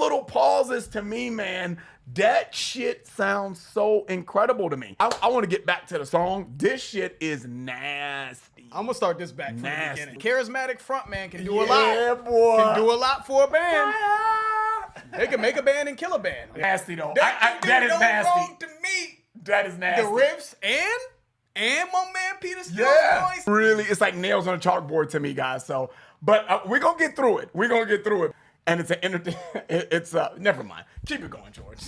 little pauses to me, man, that shit sounds so incredible to me. I want to get back to the song. This shit is nasty. I'm gonna start this back from Nasty. the beginning. Charismatic frontman can do a lot. Yeah, boy. Can do a lot for a band. They can make a band and kill a band. Nasty though. That is no nasty. wrong to me. That is nasty. The riffs and my man Peter Steele's voice. Really, it's like nails on a chalkboard to me, guys. So, but we're gonna get through it. We're gonna get through it. And it's never mind. Keep it going, George.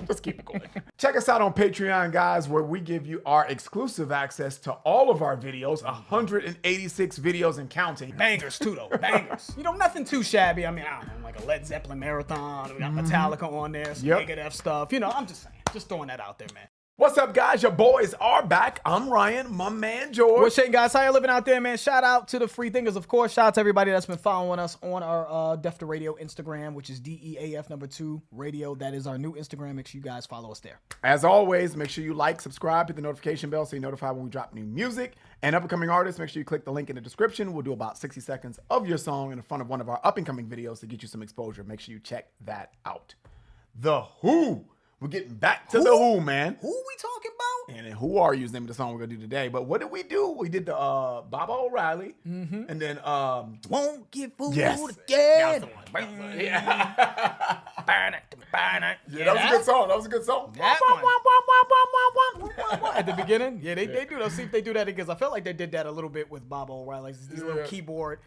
just keep it going. Check us out on Patreon, guys, where we give you our exclusive access to all of our videos, 186 videos and counting. Bangers too, though. Bangers. You know, nothing too shabby. I mean, I don't know, like a Led Zeppelin marathon. We got Metallica on there, some Megadeth stuff. You know, I'm just saying, just throwing that out there, man. What's up, guys? Your boys are back. I'm Ryan, my man George. What's shaking, guys? How you living out there, man? Shout out to the free thinkers, of course. Shout out to everybody that's been following us on our Def to Radio Instagram, which is DEAF2 Radio. That is our new Instagram. Make sure you guys follow us there. As always, make sure you like, subscribe, hit the notification bell so you're notified when we drop new music. And up-and-coming artists, make sure you click the link in the description. We'll do about 60 seconds of your song in front of one of our up-and-coming videos to get you some exposure. Make sure you check that out. The Who. We're getting back to the Who, man. Who we talking about? And then Who Are You is the name of the song we're going to do today. But what did we do? We did the Baba O'Reilly. And then... Won't get fooled yes. again. That was the one. Yeah, that was a good song. That was a good song. That one. At the beginning? Yeah, they do. Let's see if they do that because I felt like they did that a little bit with Baba O'Reilly. Like these little keyboard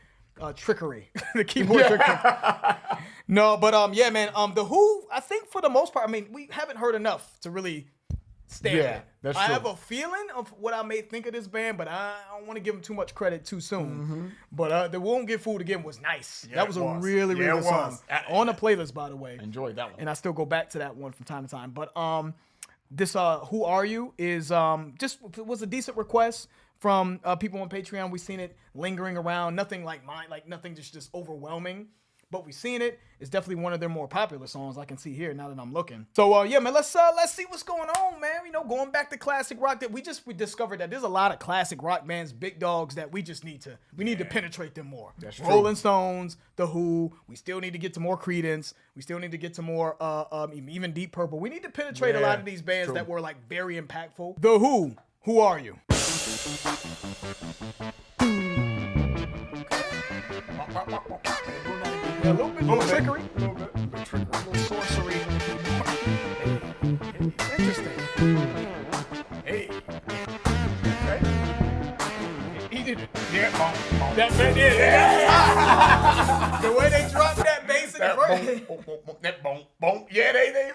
trickery. The keyboard trickery. No, but yeah, man. The Who, I think for the most part, I mean, we haven't heard enough to really stand it. That's I true. have a feeling of what I may think of this band, but I don't want to give them too much credit too soon. But the Won't Get Fooled Again was nice. Yeah, that was a really good song. On the playlist, by the way. Enjoyed that one. And I still go back to that one from time to time. But this Who Are You is just was a decent request from people on Patreon. We've seen it lingering around. Nothing like mine, like nothing just overwhelming. But we've seen it. It's definitely one of their more popular songs I can see here now that I'm looking. So yeah, man, let's see what's going on, man. You know, going back to classic rock that we discovered that there's a lot of classic rock bands, big dogs that we need to penetrate them more. That's true. Rolling Stones, The Who. We still need to get to more Creedence. We still need to get to more even Deep Purple. We need to penetrate a lot of these bands that were like very impactful. The Who. Who Are You? A little bit trickery. A little sorcery. Interesting. Hey. He did it. Yeah. The way they dropped that bass in the front. That boom, boom. Yeah, they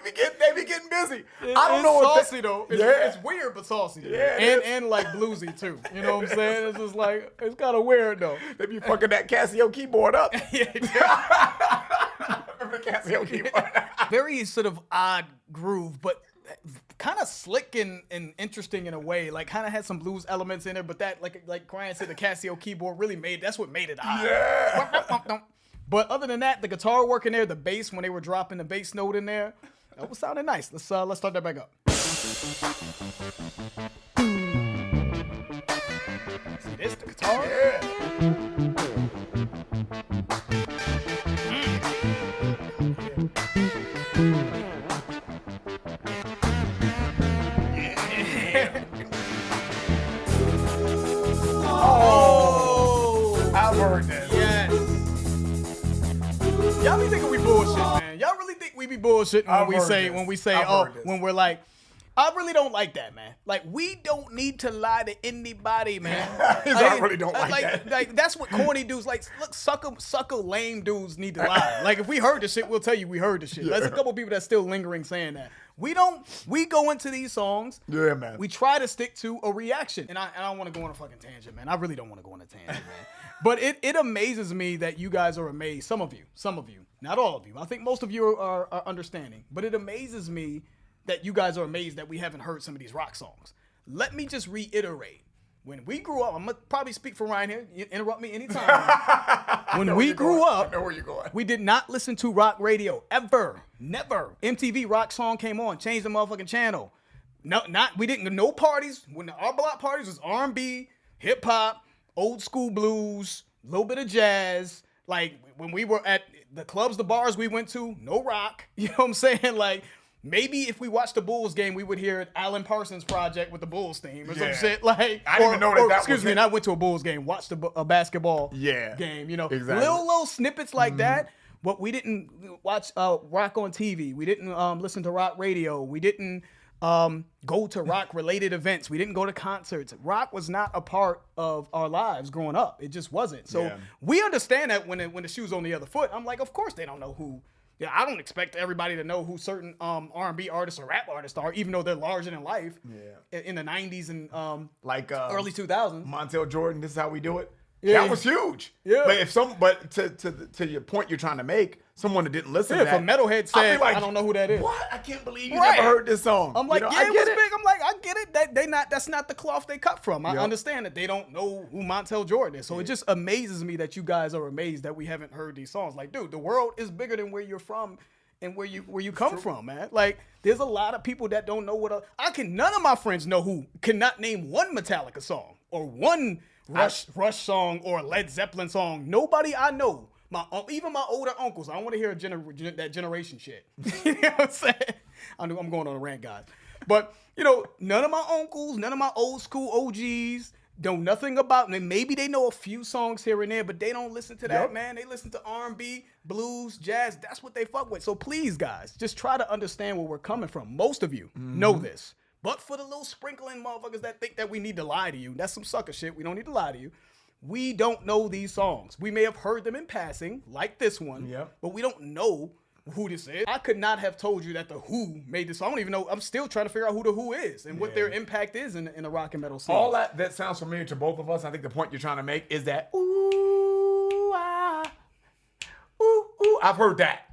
be getting busy. I don't know what saucy though. It's Yeah. weird but saucy. Yeah, and like bluesy too. You know what I'm saying? It's just like it's kind of weird though. They be fucking that Casio keyboard up. Yeah. Remember the Casio keyboard? Very sort of odd groove, but kind of slick and interesting in a way. Like kind of had some blues elements in it, but that like Brian said, the Casio keyboard really that's what made it odd. Yeah. But other than that, the guitar work in there, the bass when they were dropping the bass note in there, that was sounding nice. Let's start that back up. See this, the guitar? Oh, I've heard that. Yes. Y'all be thinking we bullshit, man. Y'all really think we be bullshitting when we're like, I really don't like that, man. Like, we don't need to lie to anybody, man. I really don't like that. Like, that's what corny dudes, like, look, sucker lame dudes need to lie. Like, if we heard the shit, we'll tell you we heard the shit. There's a couple people that's still lingering saying that. We go into these songs. Yeah, man. We try to stick to a reaction. And I don't want to go on a fucking tangent, man. I really don't want to go on a tangent, man. But it amazes me that you guys are amazed. Some of you, not all of you. I think most of you are understanding. But it amazes me that you guys are amazed that we haven't heard some of these rock songs. Let me just reiterate. When we grew up, I'm going to probably speak for Ryan here. You interrupt me anytime. When we grew up, I know where you're going. we did not listen to rock radio ever. Never. MTV rock song came on, changed the motherfucking channel. We didn't, no parties. When our block parties was R&B, hip hop, old school blues, a little bit of jazz. Like when we were at the clubs, the bars we went to, no rock. You know what I'm saying? Like, maybe if we watched the Bulls game, we would hear Alan Parsons Project with the Bulls theme or some shit. Like, I didn't even know that excuse me, and I went to a Bulls game, watched a basketball game. You know, exactly. little snippets like that. But we didn't watch rock on TV. We didn't listen to rock radio. We didn't go to rock-related events. We didn't go to concerts. Rock was not a part of our lives growing up. It just wasn't. So we understand that when the shoe's on the other foot. I'm like, of course they don't know who. Yeah, I don't expect everybody to know who certain R&B artists or rap artists are, even though they're larger than life. In the 90s and early 2000s. Montel Jordan, this is how we do it. Yeah. That was huge. Yeah. But to your point you're trying to make, someone that didn't listen to that. If a metalhead said, I don't know who that is. What? I can't believe you never heard this song. I'm like, it was big. I'm like, I get it. That's not the cloth they cut from. I understand that they don't know who Montel Jordan is. So it just amazes me that you guys are amazed that we haven't heard these songs. Like, dude, the world is bigger than where you're from and where you come from, man. Like, there's a lot of people that don't know none of my friends know who cannot name one Metallica song or one Rush song or a Led Zeppelin song. Nobody I know, even my older uncles, I don't want to hear that generation shit. You know what I'm saying? I'm going on a rant, guys. But, none of my uncles, none of my old school OGs know nothing about me. Maybe they know a few songs here and there, but they don't listen to that, man. They listen to R&B, blues, jazz. That's what they fuck with. So please, guys, just try to understand where we're coming from. Most of you know this. But for the little sprinkling motherfuckers that think that we need to lie to you, that's some sucker shit. We don't need to lie to you. We don't know these songs. We may have heard them in passing, like this one, but we don't know who this is. I could not have told you that the Who made this song. I don't even know. I'm still trying to figure out who the Who is and what their impact is in the rock and metal scene. All that sounds familiar to both of us. I think the point you're trying to make is that, ooh, ah, ooh, ooh. I've heard that.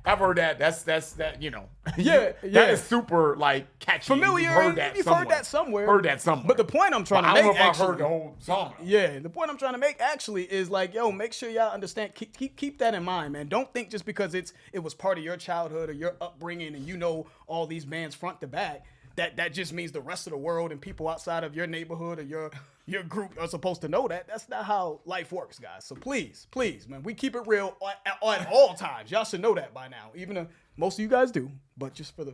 That's that, that is super, like, catchy. Familiar. You've heard that somewhere. Heard that somewhere. But the point I'm trying to make, I don't know if I heard the whole song. Yeah, the point I'm trying to make actually is like, make sure y'all understand. Keep that in mind, man. Don't think just because it was part of your childhood or your upbringing and you know all these bands front to back, that just means the rest of the world and people outside of your neighborhood or your group are supposed to know that. That's not how life works, guys. So please, man, we keep it real at all times. Y'all should know that by now. Even if most of you guys do, but just for the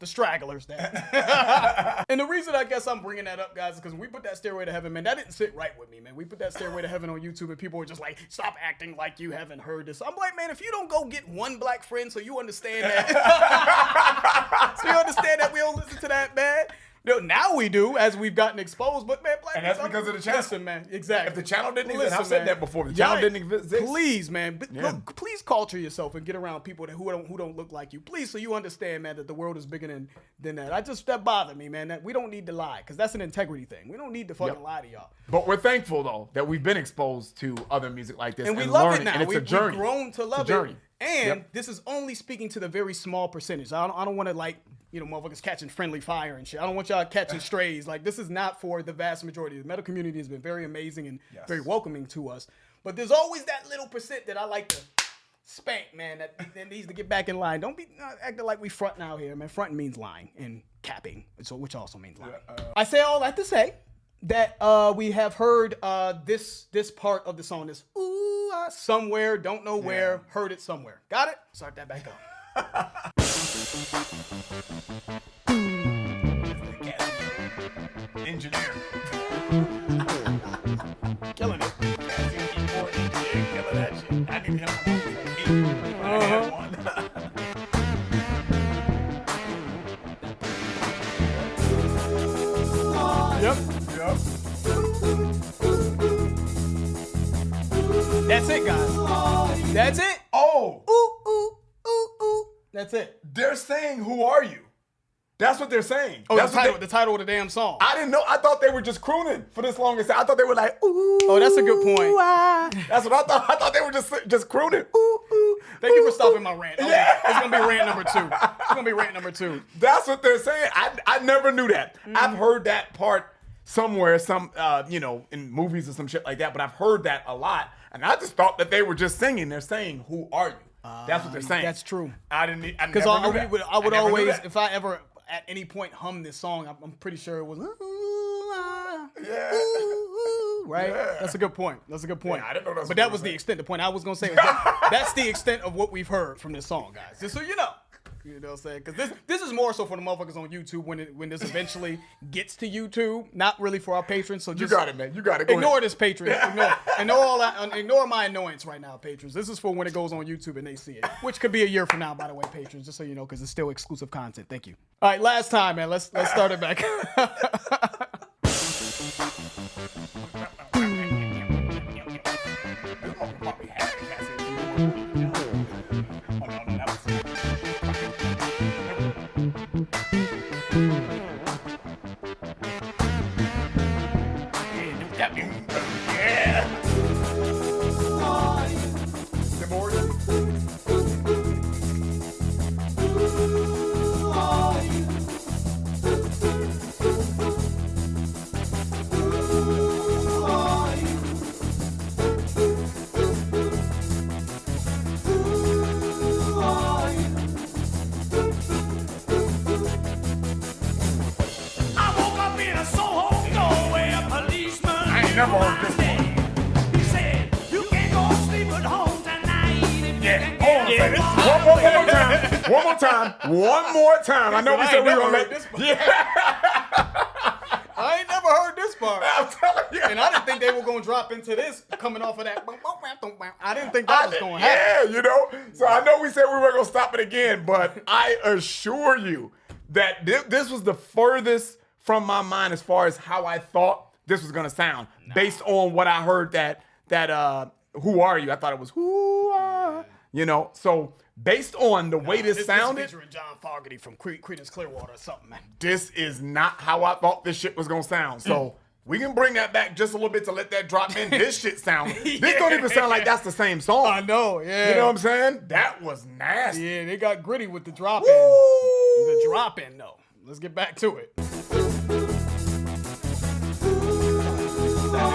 stragglers that. And the reason I guess I'm bringing that up, guys, is because when we put that Stairway to Heaven, man, that didn't sit right with me, man. We put that Stairway to Heaven on YouTube and people were just like, stop acting like you haven't heard this. I'm like, man, if you don't go get one black friend so you understand that. So you understand that we don't listen to that, man. No, now we do, as we've gotten exposed, but man, black. And that's because of the channel. Listen, man, exactly. If the channel didn't exist, I've said that before. The channel didn't exist. Please, man, look, please culture yourself and get around people who don't look like you. Please, so you understand, man, that the world is bigger than that. That bothered me, man. That we don't need to lie, because that's an integrity thing. We don't need to fucking lie to y'all. But we're thankful though that we've been exposed to other music like this, and we love it now. And it's a journey. We've grown to love it. And this is only speaking to the very small percentage. I don't want to motherfuckers catching friendly fire and shit. I don't want y'all catching strays. Like, this is not for the vast majority. The metal community has been very amazing and very welcoming to us. But there's always that little percent that I like to spank, man, that needs to get back in line. Don't be acting like we fronting out here, man. Fronting means lying and capping, which also means lying. I say all that to say that we have heard this part of the song, this ooh, somewhere, don't know where, heard it somewhere. Got it? Start that back up. Engineer. Killing it. Killing that shit. I need him. I had one. Yep. That's it, guys. That's it. Oh. Ooh, ooh, ooh, ooh. That's it. They're saying, "Who are you?" That's what they're saying. Oh, that's the title of the damn song. I didn't know. I thought they were just crooning for this longest time. I thought they were like, "Ooh." Oh, that's a good point. That's what I thought. I thought they were just crooning. Ooh, ooh. Thank you for stopping my rant. It's gonna be rant number 2. It's gonna be rant number 2. That's what they're saying. I never knew that. I've heard that part somewhere, in movies or some shit like that. But I've heard that a lot, and I just thought that they were just singing. They're saying, "Who are you?" That's what they're saying. That's true. I didn't. Because I would always, if I ever at any point hum this song, I'm pretty sure it was. right? Yeah. That's a good point. Yeah, I didn't know that's but what that you was were the saying. extent. The point I was gonna say was that's the extent of what we've heard from this song, guys. Just so you know. You know what I'm saying? Because this is more so for the motherfuckers on YouTube when this eventually gets to YouTube. Not really for our patrons. So You just got it, man. You got it. Go ignore ahead. this, patrons. Ignore all that. Ignore my annoyance right now, patrons. This is for when it goes on YouTube and they see it, which could be a year from now, by the way, patrons. Just so you know, because it's still exclusive content. Thank you. All right, last time, man. Let's start it back. Yeah. I woke up in a Soho doorway, a policeman. I ain't never heard this one. He said, "You can't go sleep at home tonight if you Yeah. can Hold on a get second. up One more time. I know we I said ain't we were never gonna heard let this one. Yeah. I ain't never heard this part. I'm telling you. And I didn't think they were going to drop into this coming off of that. I didn't think that was going to happen. Yeah, you know. So I know we said we were gonna stop it again, but I assure you that this was the furthest from my mind as far as how I thought this was gonna sound, based on what I heard that Who Are You? I thought it was Who Are You know. So based on the way this sounded, featuring John Fogerty from Creedence Clearwater or something, man. this is not how I thought this shit was gonna sound. So we can bring that back just a little bit to let that drop in. This shit sound. This don't even sound like that's the same song. I know, yeah. You know what I'm saying? That was nasty. Yeah, they got gritty with the drop in. Woo! The drop in, though. Let's get back to it.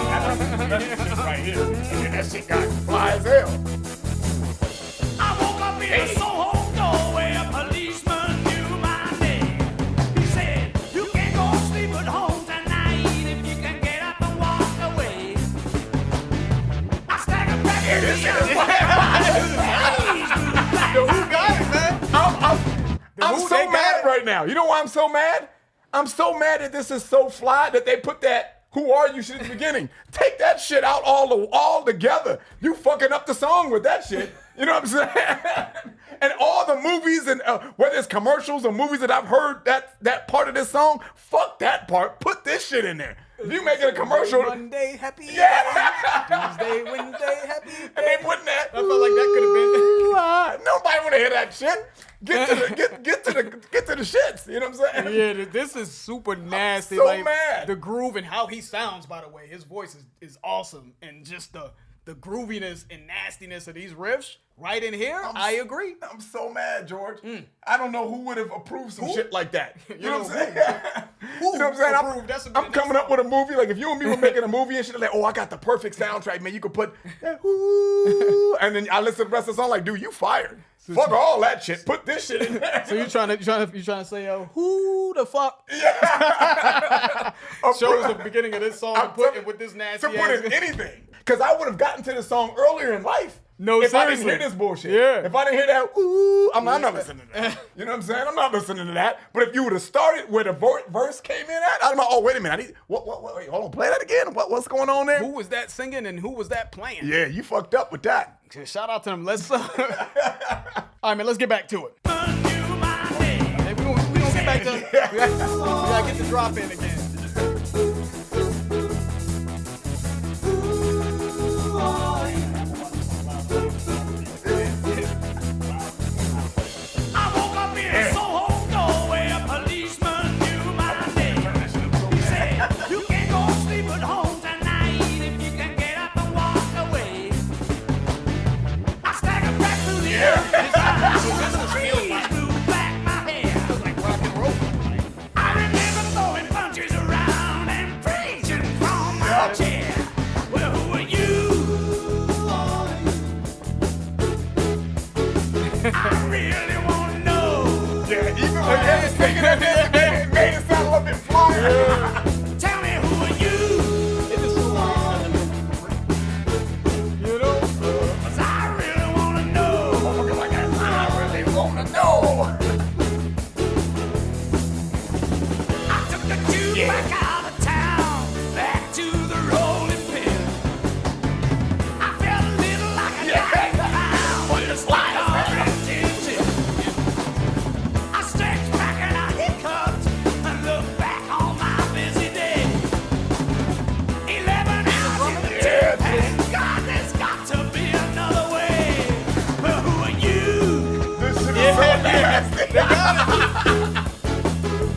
Right here. And that shit got fly as hell. I woke up in a Soho doorway, a policeman knew my name. He said, "You can't go sleep at home tonight if you can get up and walk away." I staggered back to the Who got it, man? I'm Who so they got mad it? right now. You know why I'm so mad? I'm so mad that this is so fly that they put that "Who Are You" shit at the beginning. Take that shit out all together. You fucking up the song with that shit. You know what I'm saying? And all the movies and whether it's commercials or movies that I've heard that part of this song, fuck that part. Put this shit in there. If you making a commercial, Monday, happy yeah. Tuesday, Wednesday, happy And they putting that. I felt like that could have been. "Ooh, ah." Nobody want to hear that shit. Get to the shits. You know what I'm saying? Yeah, this is super nasty. so like mad. the groove and how he sounds, by the way. His voice is awesome. And just the grooviness and nastiness of these riffs right in here, I agree. I'm so mad, George. I don't know who would have approved some shit like that. You know what I'm know, saying? who You know what I'm saying? approved? That's a I'm coming up with a movie. Like if you and me were making a movie and shit, like, oh, I got the perfect soundtrack, man. You could put that "Ooh," and then I listen to the rest of the song, like, dude, you fired. Fuck all that shit. Put this shit in there. So you trying to say, who the fuck Of shows course. the beginning of this song I'm and put telling- it with this nasty to put in anything. Because I would have gotten to the song earlier in life. No, if I didn't seriously. hear this bullshit. Yeah. If I didn't hear that, ooh, I'm not listening to that. You know what I'm saying? I'm not listening to that. But if you would have started where the verse came in at, I'm like, oh, wait a minute. I need, wait, hold on, play that again. What's going on there? Who was that singing and who was that playing? Yeah, you fucked up with that. Shout out to them. Let's all right, man. Let's get back to it. knew my name. Hey, we gonna get back to. We gotta get the drop in again. I woke up in a Soho doorway, a policeman knew my name. He said, "You can't go sleep at home tonight if you can get up and walk away." I staggered back to the breeze blew back my hair. Like rock and roll. I remember throwing punches around and preaching from my chair. Well, who are you? I really want to know. Yeah, even when they was singing that it made it sound a little bit flyer. Tell me, who are you? It is so weird. no. I took the tube back out of town, back to the rolling pin. I felt a little like a dying clown with a slide orange engine. I stretched back and I hiccuped and looked back on my busy day. 11 hours in the tube, and God, there's got to be another way. But who are you? This shit is so nasty.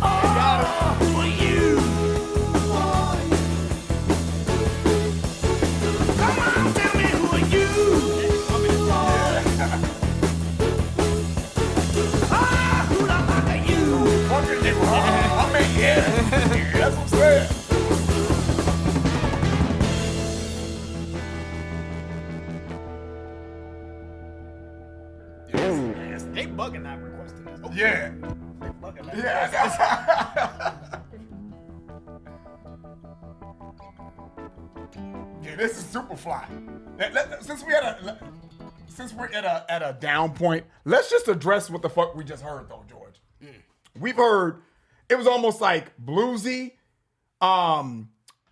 Oh, who are you? Come on, tell me who are you? Ah, who the fuck are you? Fucking you, huh? I mean, yeah. That's what I'm saying. They bugging not requesting this. Oh, Yeah. they bugging not Yeah. Yeah, this is super fly. Since we're at a down point, let's just address what the fuck we just heard though, George. We've heard it was almost like bluesy,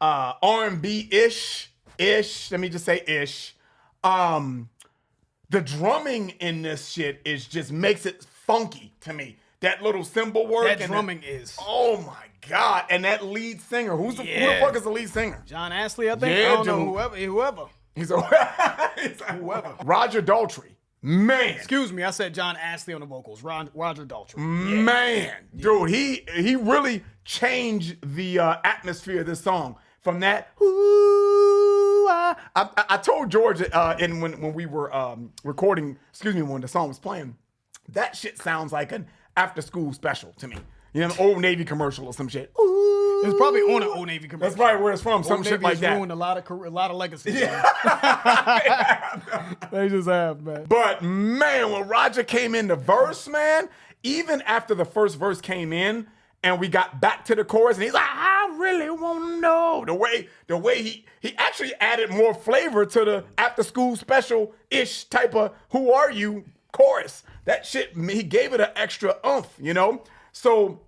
R&B ish. Let me just say ish. The drumming in this shit is just makes it funky to me. That little cymbal work. That and drumming is. Oh my God. And that lead singer. Who the fuck is the lead singer? John Astley, I think. Yeah, I don't know, dude. whoever. He's whoever. Roger Daltrey. Man. Excuse me, I said John Astley on the vocals. Roger Daltrey. Man. Dude, he really changed the atmosphere of this song. From that, ooh, I told George when we were recording, when the song was playing, that shit sounds like an after school special to me. You know, an Old Navy commercial or some shit. Ooh. It's probably on an Old Navy commercial. That's probably where it's from. Some Old shit Navy like has that. ruined a lot of legacies. Yeah. They just have, man. But man, when Roger came in the verse, man, even after the first verse came in and we got back to the chorus and he's like, I really want to know. The way he actually added more flavor to the after school special-ish type of who are you chorus. That shit, he gave it an extra oomph, you know? So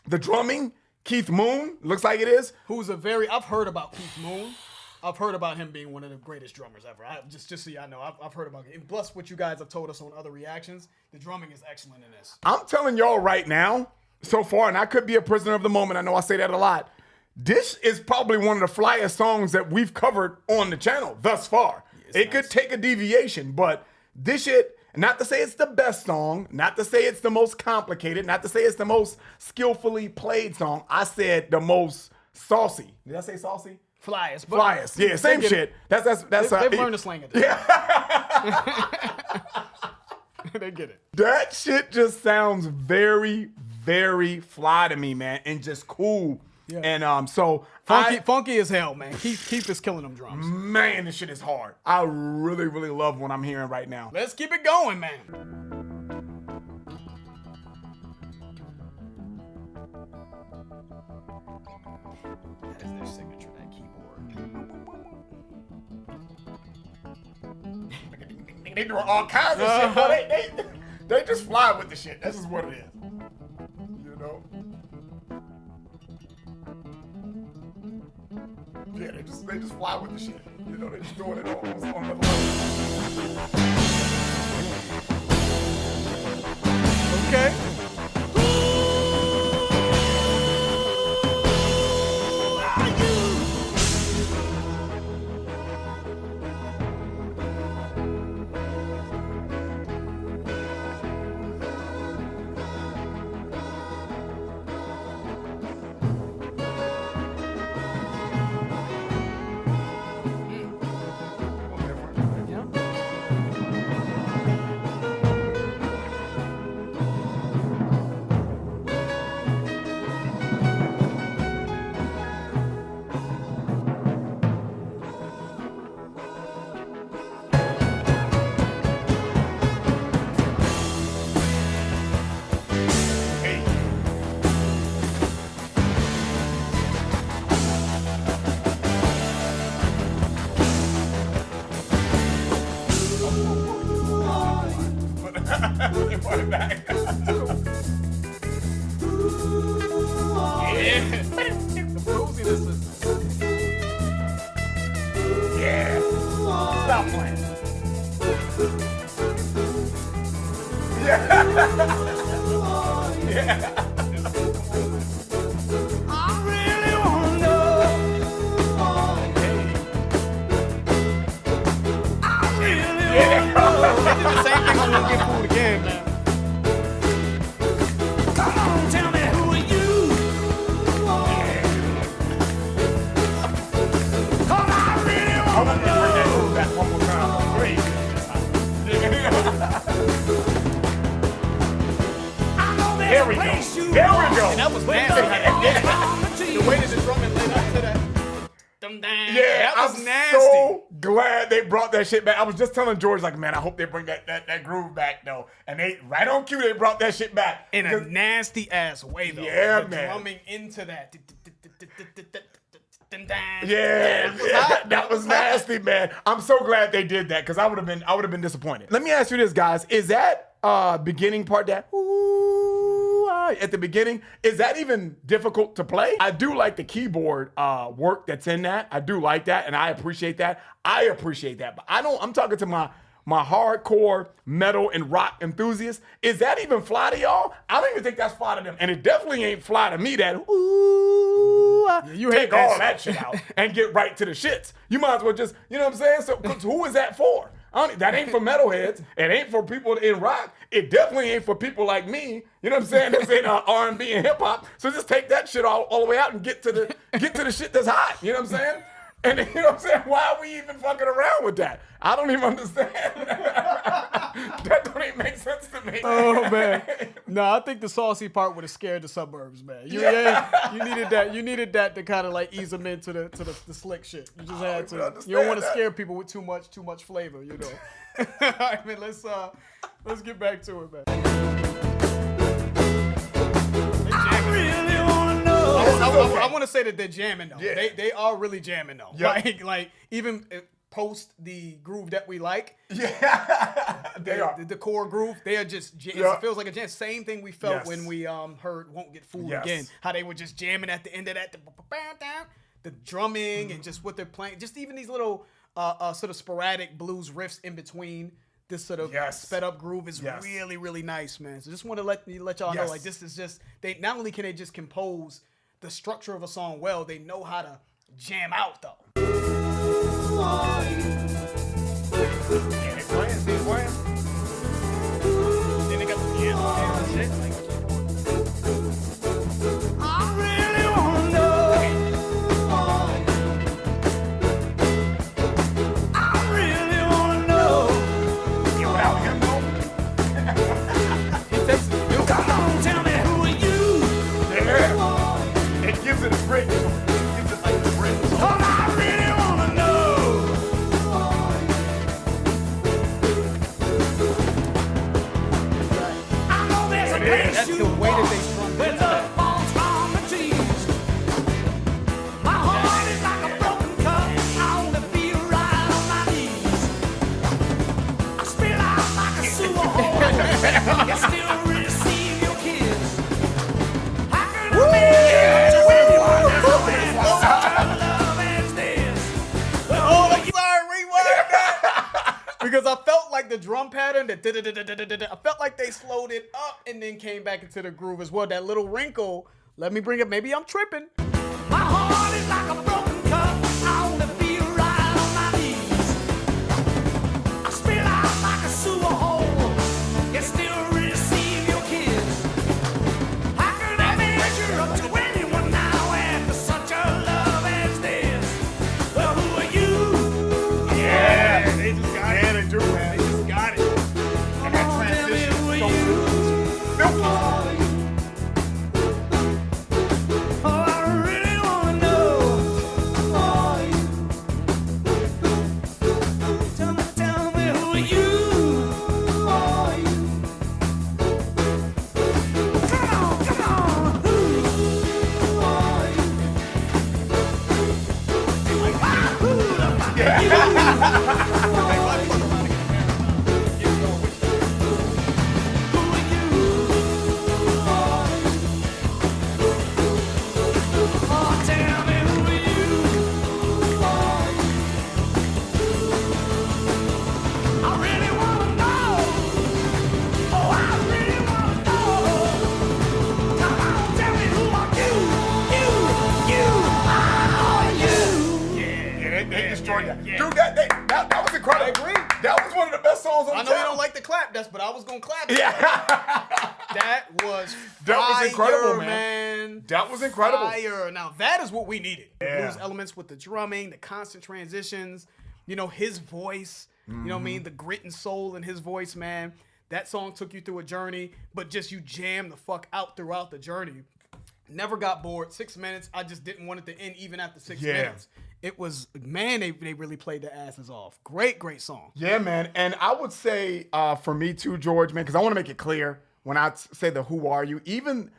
the drumming, Keith Moon, looks like it is. I've heard about Keith Moon. I've heard about him being one of the greatest drummers ever. Just so y'all know, I've heard about it. Plus, what you guys have told us on other reactions, the drumming is excellent in this. I'm telling y'all right now, so far, and I could be a prisoner of the moment. I know I say that a lot. This is probably one of the flyest songs that we've covered on the channel thus far. It could take a deviation, but this shit, not to say it's the best song, not to say it's the most complicated, not to say it's the most skillfully played song. I said the most saucy. Did I say saucy? Flyest. But Flyest. Yeah, same shit. That's They've learned the slang at this. They get it. That shit just sounds very, very fly to me, man, and just cool. Yeah. And so Funky as hell, man. Keith is killing them drums. man, this shit is hard. I really, really love what I'm hearing right now. Let's keep it going, man. That is their signature, that keyboard. They doing all kinds of shit, but they just fly with the shit. This is what it is. You know? Yeah, they just fly with the shit. You know, they just doing it on the level. Okay. I really wanna know. I really wanna know. They did the same thing on Won't Get Fooled Again, man. Come on, tell me who are you? 'Cause I really I wanna want to bring that know. groove back one more time. Great. I know there's There a we go. place you There we want. go. And that was With nasty. the The way that the drumming led up to that. Yeah, that was I'm nasty. so glad they brought that shit back. I was just telling George, like, man, I hope they bring that groove back, though. And they, right on cue, they brought that shit back. In a Because- nasty ass way, though. Yeah, The man. drumming into that. Yeah, that was nasty, man. I'm so glad they did that because I would have been disappointed. Let me ask you this, guys: is that beginning part that ooh, at the beginning, is that even difficult to play? I do like the keyboard work that's in that. I do like that, and I appreciate that. But I'm talking to my hardcore metal and rock enthusiasts. Is that even fly to y'all? I don't even think that's fly to them, and it definitely ain't fly to me. That ooh, you hate take that all shit. that shit out and get right to the shits. You might as well just, you know what I'm saying? So 'cause who is that for? That ain't for metalheads. It ain't for people in rock. It definitely ain't for people like me. You know what I'm saying? That's in R&B and hip hop. So just take that shit all the way out and get to the shit that's hot. You know what I'm saying? And you know what I'm saying? Why are we even fucking around with that? I don't even understand. That don't even make sense to me. Oh man, no, I think the saucy part would have scared the suburbs, man. You needed that to kind of like ease them into the slick shit. You just had even to. understand You don't want to that. scare people with too much flavor, you know. All right, man. Let's get back to it, man. I really wanna know. I want to say that they're jamming though. Yeah. They are really jamming though. Yep. Like even post the groove that we like. Yeah, they are. The core groove, they are just Yeah. it feels like a jam. Same thing we felt Yes. when we heard Won't Get Fooled Yes. Again. How they were just jamming at the end of that, the drumming and just what they're playing. Just even these little sort of sporadic blues riffs in between. This sort of Yes. sped up groove is Yes. really, really nice, man. So just want to let y'all know, Yes. like this is just they not only can they just compose the structure of a song well, they know how to jam out though. Yeah, they playing, see it playing? Then they got the piano and shit. Like, I really wanna know. I really wanna know. Yeah, without him, though. he takes it. Dude, Come on, tell me who are you? Yeah. It gives it a break. It gives it like a break. 'Cause I really wanna know. I know there's a place that's you the way that want they strung where it the up. falls from the trees. My heart is like a broken cup. I wanna feel right on my knees. I spill out like a sewer hole. You still receive your kiss. How can I make it when you are now and such a love as this? Oh, sorry, rewind that. Because I felt like the drum pattern, I felt like they slowed it up and then came back into the groove as well. That little wrinkle, let me bring it, maybe I'm tripping. My heart is like a broken cup. I wanna feel right on my knees. I spill out like a sewer hole. You still receive your kiss. How can I measure up to anyone now after such a love as this? Well, who are you? Yeah, they just got it. Yeah, they do, man. They just got it. And that Come on, tell me transition who are is so you? silky. Oh, I really wanna know. Tell me who are you? Come on, who? Who the fuck are you? Who are you? clap. But I was gonna clap. Yeah. That was incredible, man. That was incredible. Fire. Now that is what we needed. The Yeah. blues elements with the drumming, the constant transitions, his voice, you know what I mean? The grit and soul in his voice, man. That song took you through a journey, but just you jammed the fuck out throughout the journey. Never got bored. 6 minutes. I just didn't want it to end even after 6 minutes. It was, man, they really played their asses off. Great song. Yeah, man. And I would say for me too, George, man, because I want to make it clear when I say the who are you, even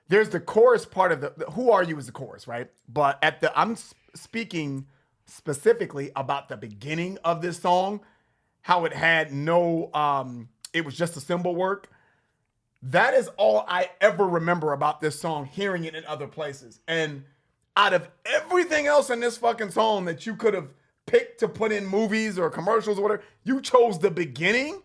there's the chorus part of the who are you is the chorus, right? But I'm speaking specifically about the beginning of this song, how it had no, it was just a cymbal work. That is all I ever remember about this song, hearing it in other places. And out of everything else in this fucking song that you could have picked to put in movies or commercials or whatever, you chose the beginning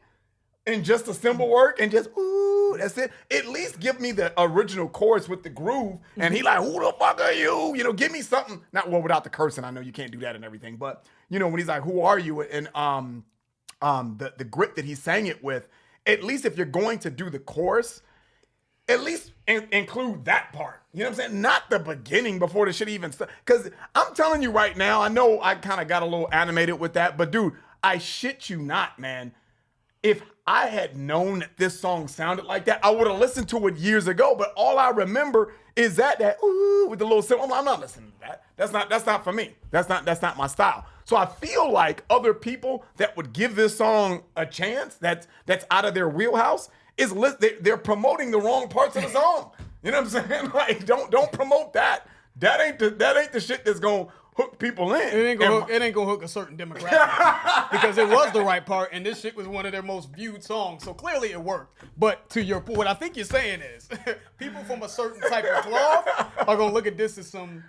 and just the cymbal work and just, ooh, that's it. At least give me the original chorus with the groove. And he like, who the fuck are you? Give me something. Not well without the cursing. I know you can't do that and everything. But, when he's like, who are you? And the grit that he sang it with, at least if you're going to do the chorus, at least include that part. You know what I'm saying? Not the beginning before the shit even starts. Because I'm telling you right now, I know I kind of got a little animated with that, but dude, I shit you not, man. If I had known that this song sounded like that, I would have listened to it years ago. But all I remember is that ooh with the little cymbal. I'm not listening to that. That's not for me. That's not my style. So I feel like other people that would give this song a chance, that's out of their wheelhouse, they're promoting the wrong parts of the song. You know what I'm saying? Like, don't promote that. That ain't the shit that's gonna hook people in. It ain't gonna hook a certain demographic because it was the right part, and this shit was one of their most viewed songs. So clearly it worked. But to your point, what I think you're saying is people from a certain type of cloth are gonna look at this as some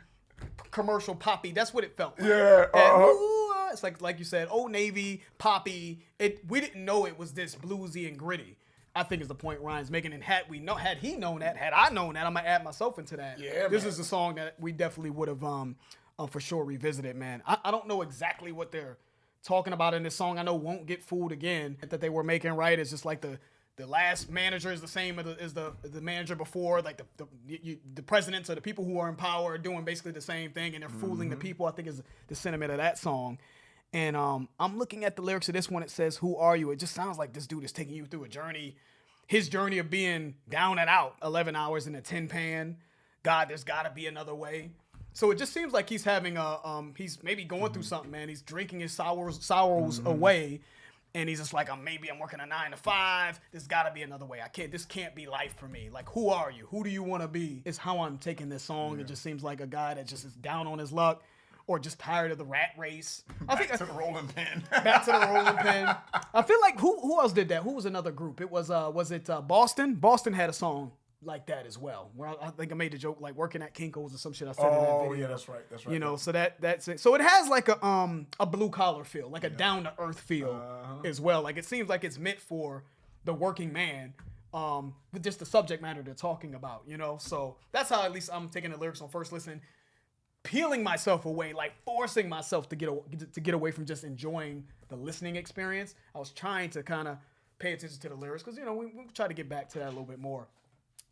commercial poppy. That's what it felt like. Yeah. And, it's like you said, Old Navy, poppy. We didn't know it was this bluesy and gritty. I think is the point Ryan's making. And had he known that, had I known that, I'm gonna add myself into that. Yeah, this man. is a song that we definitely would have for sure revisited, man. I don't know exactly what they're talking about in this song. I know Won't Get Fooled Again that they were making, right? It's just like the last manager is the same as the manager before. Like the presidents or the people who are in power are doing basically the same thing, and they're fooling the people, I think is the sentiment of that song. And I'm looking at the lyrics of this one. It says, who are you? It just sounds like this dude is taking you through a journey. His journey of being down and out, 11 hours in a tin pan. God, there's got to be another way. So it just seems like he's having he's maybe going through something, man. He's drinking his sorrows away. And he's just like, I'm working a 9 to 5. There's got to be another way. This can't be life for me. Like, who are you? Who do you want to be? It's how I'm taking this song. Yeah. It just seems like a guy that just is down on his luck or just tired of the rat race. Back to the rolling pin. Back to the rolling pin. I feel like who else did that? Who was another group? It was it Boston? Boston had a song like that as well. Where I think I made the joke like working at Kinko's or some shit I said in that video. Oh yeah, that's right. So that's it. So it has like a blue collar feel, like a down to earth feel as well. Like it seems like it's meant for the working man. With just the subject matter they're talking about, So that's how at least I'm taking the lyrics on first listen, peeling myself away, like forcing myself to get away from just enjoying the listening experience. I was trying to kind of pay attention to the lyrics because we try to get back to that a little bit more.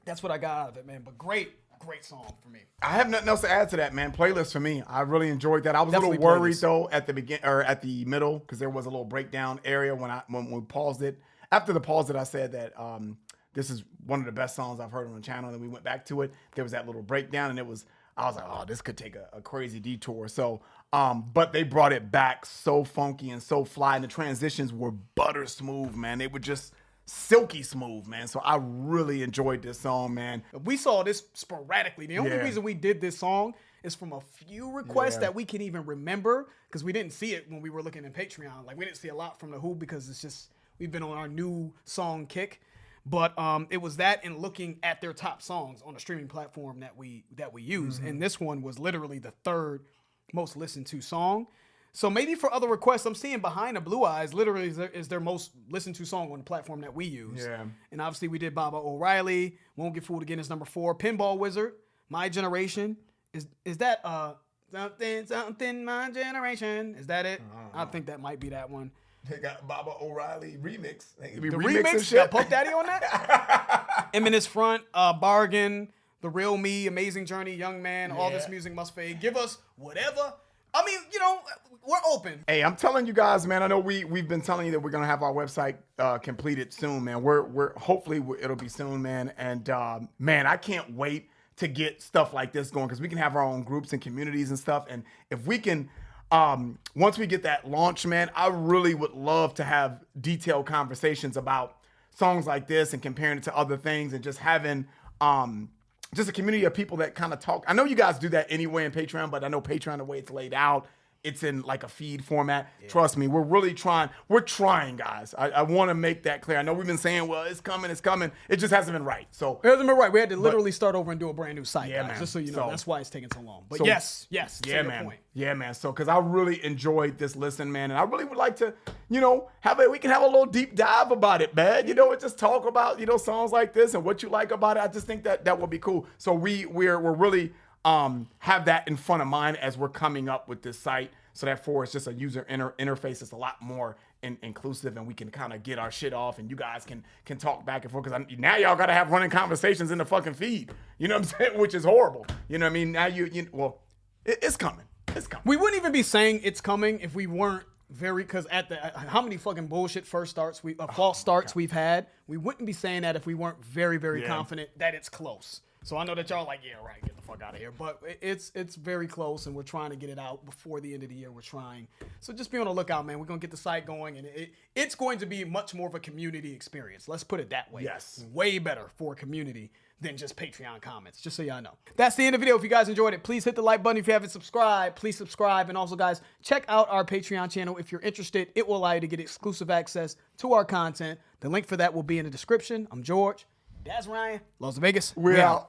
That's what I got out of it, man. But great song for me. I have nothing else to add to that, man. Playlist for me. I really enjoyed that. I was Definitely a little worried though at the begin or at the middle because there was a little breakdown area when we paused it. After the pause that I said that this is one of the best songs I've heard on the channel, and then we went back to it. There was that little breakdown, and I was like, oh, this could take a crazy detour. So, but they brought it back so funky and so fly, and the transitions were butter smooth, man. They were just silky smooth, man. So I really enjoyed this song, man. We saw this sporadically. The only reason we did this song is from a few requests that we can even remember because we didn't see it when we were looking in Patreon. Like we didn't see a lot from the Who because it's just we've been on our new song kick. But it was that and looking at their top songs on the streaming platform that we use. And this one was literally the third most listened to song. So maybe for other requests, I'm seeing Behind the Blue Eyes literally is their most listened to song on the platform that we use. Yeah. And obviously we did Baba O'Reilly, Won't Get Fooled Again is number 4. Pinball Wizard, My Generation. Is that something My Generation? Is that it? I think that might be that one. They got Baba O'Reilly remix. They be The remixing remix, shit. got Puff Daddy on that. Eminence Front, Bargain, The Real Me, Amazing Journey, Young Man, All This Yeah. Music Must Fade. Give us whatever. I mean, you know, we're open. Hey, I'm telling you guys, man. I know we've been telling you that we're gonna have our website completed soon, man. We're hopefully it'll be soon, man. And man, I can't wait to get stuff like this going because we can have our own groups and communities and stuff. And if we can, once we get that launch, man, I really would love to have detailed conversations about songs like this and comparing it to other things and just having just a community of people that kind of talk. I know you guys do that anyway in Patreon, but I know Patreon, the way it's laid out, it's in like a feed format. Yeah. Trust me, we're really trying. We're trying, guys. I want to make that clear. I know we've been saying, well, it's coming. It just hasn't been right. So it hasn't been right. We had to literally start over and do a brand new site, guys, man. just so you know. So, that's why it's taking so long. But so, yes, yeah, man. Point. Yeah, man. So, because I really enjoyed this listen, man, and I really would like to, you know, we can have a little deep dive about it, man. You know, and just talk about, you know, songs like this and what you like about it. I just think that would be cool. So we're really have that in front of mind as we're coming up with this site. So therefore, it's just a user interface that's a lot more inclusive, and we can kind of get our shit off, and you guys can talk back and forth. Because now y'all got to have running conversations in the fucking feed. You know what I'm saying? Which is horrible. You know what I mean? Now it's coming. It's coming. We wouldn't even be saying it's coming if we weren't because at the how many fucking bullshit false starts we've had. We wouldn't be saying that if we weren't very, very confident that it's close. So I know that y'all are like, yeah, right, get the fuck out of here. But it's very close, and we're trying to get it out before the end of the year. We're trying. So just be on the lookout, man. We're going to get the site going, and it's going to be much more of a community experience. Let's put it that way. Yes. Way better for a community than just Patreon comments, just so y'all know. That's the end of the video. If you guys enjoyed it, please hit the like button. If you haven't subscribed, please subscribe. And also, guys, check out our Patreon channel. If you're interested, it will allow you to get exclusive access to our content. The link for that will be in the description. I'm George. That's Ryan. Las Vegas. We're out.